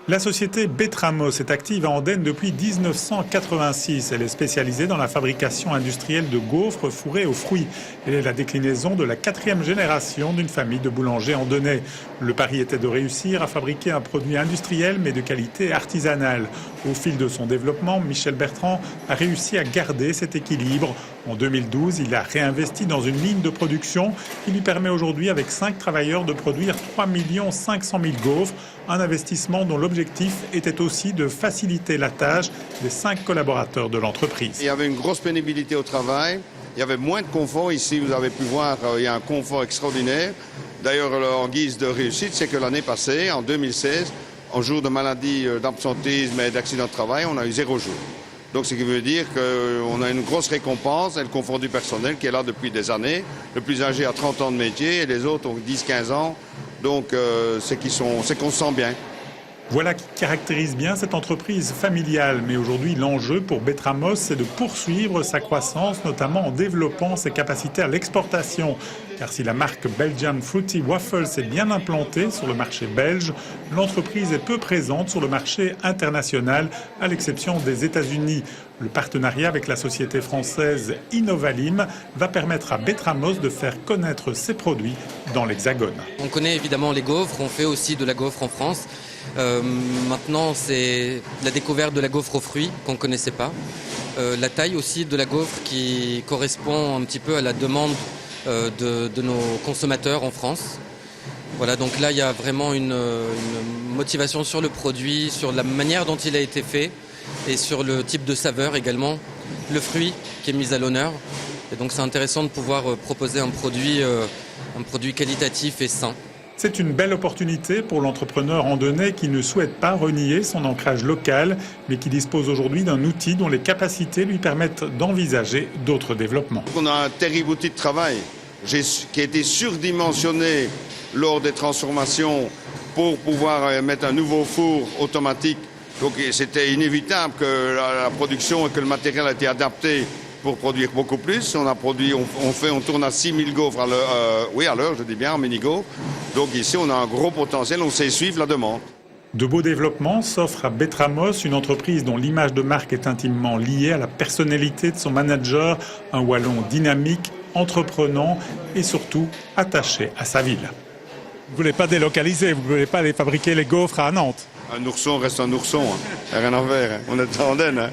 La société Betramos est active à Andenne depuis 1986. Elle est spécialisée dans la fabrication industrielle de gaufres fourrés aux fruits. Elle est la déclinaison de la 4e génération d'une famille de boulangers andennais. Le pari était de réussir à fabriquer un produit industriel mais de qualité artisanale. Au fil de son développement, Michel Bertrand a réussi à garder cet équilibre. En 2012, il a réinvesti dans une ligne de production qui lui permet aujourd'hui, avec 5 travailleurs, de produire 3 500 000 gaufres. Un investissement dont l'objectif était aussi de faciliter la tâche des 5 collaborateurs de l'entreprise. Il y avait une grosse pénibilité au travail, il y avait moins de confort. Ici, vous avez pu voir, il y a un confort extraordinaire. D'ailleurs, en guise de réussite, c'est que l'année passée, en 2016, en jour de maladie, d'absentéisme et d'accident de travail, on a eu 0 jour. Donc, ce qui veut dire qu'on a une grosse récompense et le confort du personnel qui est là depuis des années. Le plus âgé a 30 ans de métier et les autres ont 10-15 ans. Donc, c'est qu'on se sent bien. Voilà qui caractérise bien cette entreprise familiale. Mais aujourd'hui, l'enjeu pour Betramos, c'est de poursuivre sa croissance, notamment en développant ses capacités à l'exportation. Car si la marque Belgian Fruity Waffles est bien implantée sur le marché belge, l'entreprise est peu présente sur le marché international, à l'exception des États-Unis. Le partenariat avec la société française Innovalim va permettre à Betramos de faire connaître ses produits dans l'Hexagone. On connaît évidemment les gaufres, on fait aussi de la gaufre en France. Maintenant, c'est la découverte de la gaufre aux fruits qu'on ne connaissait pas. La taille aussi de la gaufre qui correspond un petit peu à la demande de nos consommateurs en France. Voilà, donc là, il y a vraiment une motivation sur le produit, sur la manière dont il a été fait et sur le type de saveur également. Le fruit qui est mis à l'honneur. Et donc, c'est intéressant de pouvoir proposer un produit qualitatif et sain. C'est une belle opportunité pour l'entrepreneur andennais qui ne souhaite pas renier son ancrage local, mais qui dispose aujourd'hui d'un outil dont les capacités lui permettent d'envisager d'autres développements. On a un terrible outil de travail qui a été surdimensionné lors des transformations pour pouvoir mettre un nouveau four automatique. Donc c'était inévitable que la production et que le matériel a été adapté pour produire beaucoup plus. On tourne à 6000 gaufres à l'heure, je dis bien, en mini-gaufres. Donc ici, on a un gros potentiel, on sait suivre la demande. De beaux développements s'offrent à Betramos, une entreprise dont l'image de marque est intimement liée à la personnalité de son manager, un Wallon dynamique, entreprenant et surtout attaché à sa ville. Vous ne voulez pas délocaliser, vous ne voulez pas aller fabriquer les gaufres à Nantes? Un ourson reste un ourson, hein. Rien à faire, hein. On est en Andenne. Hein.